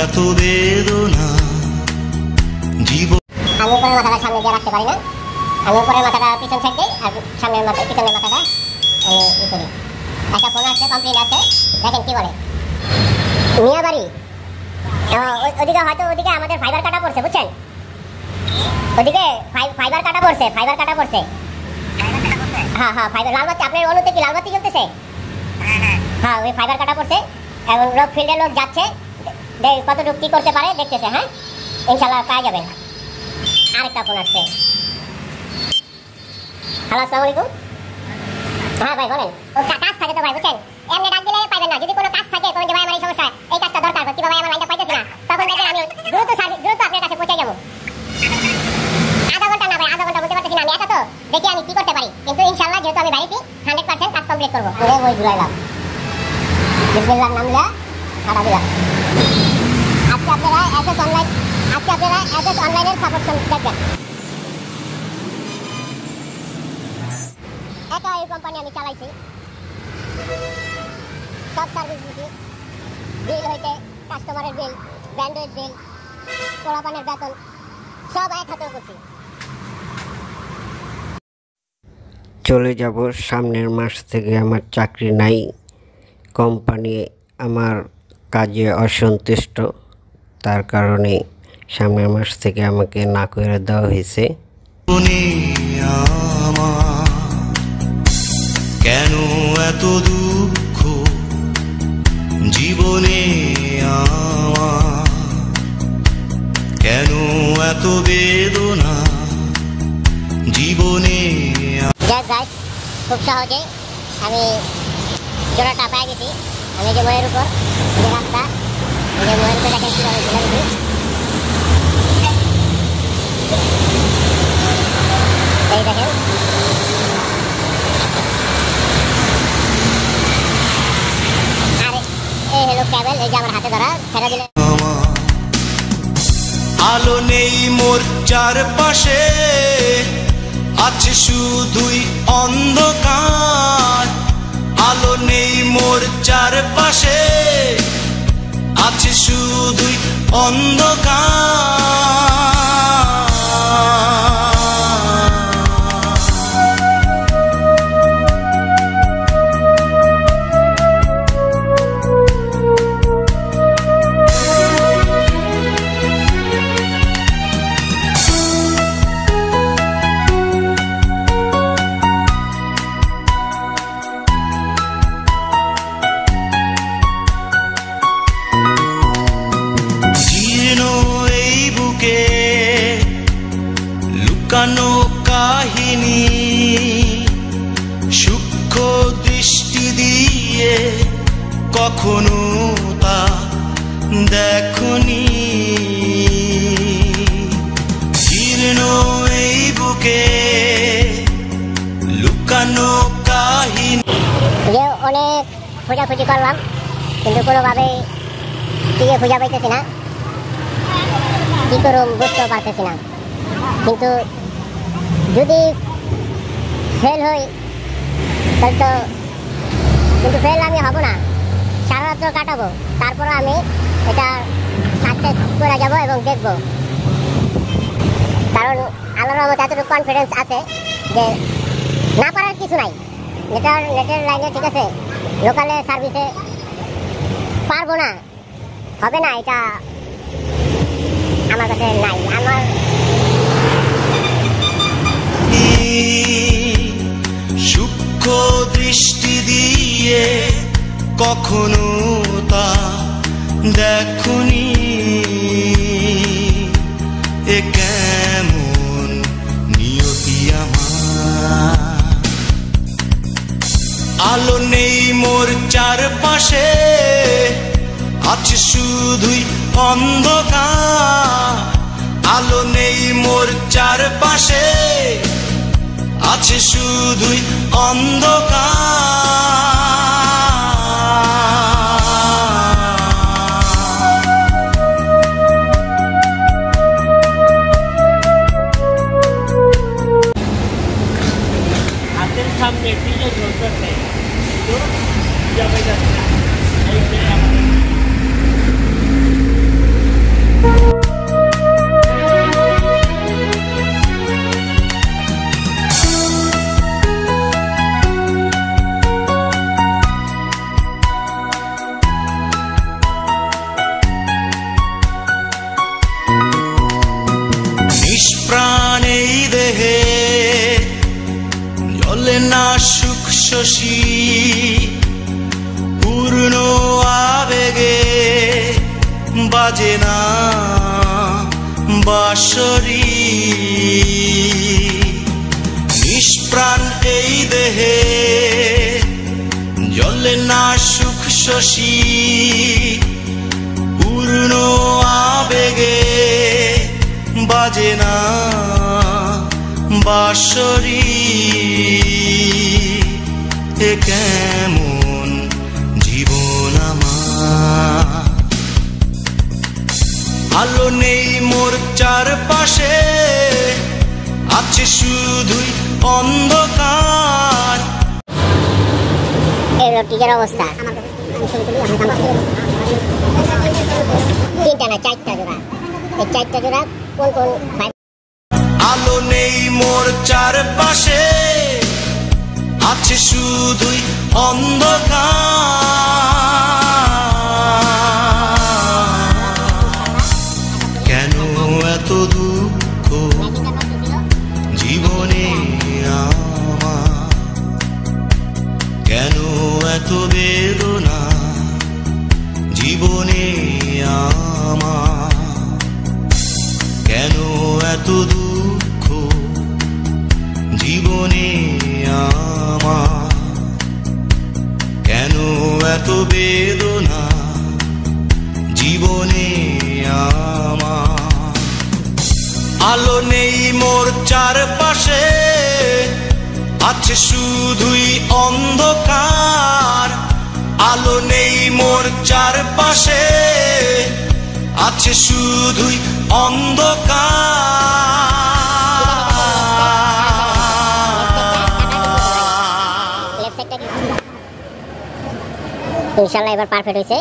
এত বেদনা জীবন। আমি উপরের মাথাটা সামনে দিয়ে রাখতে পারি না, আমি উপরের মাথাটা পিছন সাইড দিই আর সামনের মাথা পিছনের মাথাটা ই করি। একটা ফোন আসছে, কমপ্লেন আছে, দেখেন কি বলে। মিয়া বাড়ি ওদিকে, হয়তো ওদিকে আমাদের ফাইবার কাটা পড়ছে, বুঝছেন? ওদিকে ফাইবার কাটা পড়ছে, ফাইবার কাটা পড়ছে। হ্যাঁ হ্যাঁ, ফাইবার লালবাতি। আপনার অনুতে কি লালবাতি জ্বলতেছে? হ্যাঁ, ওই ফাইবার কাটা পড়ছে এবং লোক ফিল্ডের লোক যাচ্ছে, কতটুকু কি করতে পারে দেখতেছে। হ্যাঁ, ইনশাল্লাহ পাওয়া যাবেন। আরেকটা ফোন আসছে। হ্যালো, আসসালামু আলাইকুম। হ্যাঁ ভাই বলেন। কাজ থাকে তো ভাই, বুঝছেন? এমনি ডাক দিলে পাইবেন না। যদি কোনো কাজ থাকে তখন যে ভাই আমার এই সমস্যা, এই কাজটা দরকার, কিভাবে ভাই আমার লাইনটা পাইতেছি না, তখন দেখেন আমি দ্রুত আপনার কাছে পৌঁছে যাবো। আধা ঘন্টা না ভাই, আধা ঘন্টা বলতে পারতেছি না, আমি একা তো, দেখি আমি কি করতে পারি। কিন্তু ইনশাল্লাহ যেহেতু আমি বাড়িছি 100% কাজ কমপ্লিট করবো। ওই জুড়াইলাম বিসমিল্লাহর নাম লিয়া হাঁটা দিলাম। আজকে আপনারা এসএস অনলাইনের সাপোর্ট দেখবেন। একা এই কোম্পানি আমি চালাইছি, সব সার্ভিস দিছি, বিল হইতে কাস্টমারের বিল, ব্র্যান্ডের বিল, পোলাপানের বেতন সব এক হাতেও করছি। চলে যাব সামনের মাস থেকে। আমার চাকরি নাই, কোম্পানি আমার কাজে অসন্তুষ্ট, তার কারণে সামনের মাস থেকে আমাকে না করে দেওয়া হয়েছে। কেন এত দুঃখ জীবনে আমার, কেন এত বেদনা জীবনে। খুব সহজে আমি জোড়াটা পেয়ে গেছি। আমি যে ময়ের উপর যে রাস্তা, এই যে ময়ের উপরে দেখেন কীভাবে ঘুরে গেছি। এই দেখেন, আর এই হলো কেবল, এই যে আমার হাতে ধরা, ছেড়ে দিলে আলো নেই মোর চারপাশে, আছে শুধুই অন্ধকার। আলো নেই মোর চারপাশে, আছে শুধুই অন্ধকার। লুকানো কাহিনী সূক্ষ্ম দৃষ্টি দিয়ে কখনো তা দেখনি। জীর্ণ এই বুকে লুকানো কাহিনী। অনেক খোঁজাখুঁজি করলাম, কিন্তু কোনোভাবে টিকে খুঁজে পাইতেছি না, কি করুম বুঝতেও পারতেছি না। কিন্তু যদি ফেল হই তাহলে তো, কিন্তু ফেল আমি হব না, সারা রাত্র কাটাবো, তারপরে আমি এটা সাকসেস করে যাব এবং দেখব। কারণ আল্লাহর রহমতে এতটুকু কনফিডেন্স আছে যে না পারার কিছু নাই। নেটের লাইনে ঠিক আছে, লোকালে সার্ভিসে পারবো না, হবে না, এটা আমার কাছে নাই। আমার সূক্ষ্ম দৃষ্টি দিয়ে কখনো তা দেখনি। এ কেমন নিয়তি আমার। আলো নেই মোর চারপাশে, আছে শুধুই অন্ধকার। আলো নেই মোর চারপাশে, আছে শুধুই অন্ধকার। হাতের সামনে টিকে ঝলতেছে, কিন্তু যাবে যাচ্ছে না। শশী পূর্ণ আবেগে বাজে না বাঁশরি নিষ্প্রাণ এই দেহে জ্বলে না সুখ শশী পূর্ণ আবেগে বাজে না বাঁশরি এ কেমন জীবন আমার আলো নেই মোর চারপাশে আছে শুধুই অন্ধকার এই হলো টিকের অবস্থা তিনটা না চারটা জোড়া এই চারটা জোড়া কোন কোন আলো নেই মোর চারপাশে আছে শুধুই অন্ধকার কেন এত দুঃখ জীবনে আমার কেন এত বেদনা জীবনে আমার কেন এত দুঃখ জীবনে আমার কেন এত বেদনা জীবনে আমার আলো নেই মোর চারপাশে আছে শুধুই অন্ধকার আলো নেই মোর চারপাশে আছে শুধুই অন্ধকার ইনশাআল্লাহ এবার পারফেক্ট হয়েছে।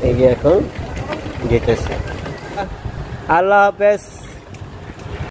এই যে এখন যেতেছে। আল্লাহ হাফেজ।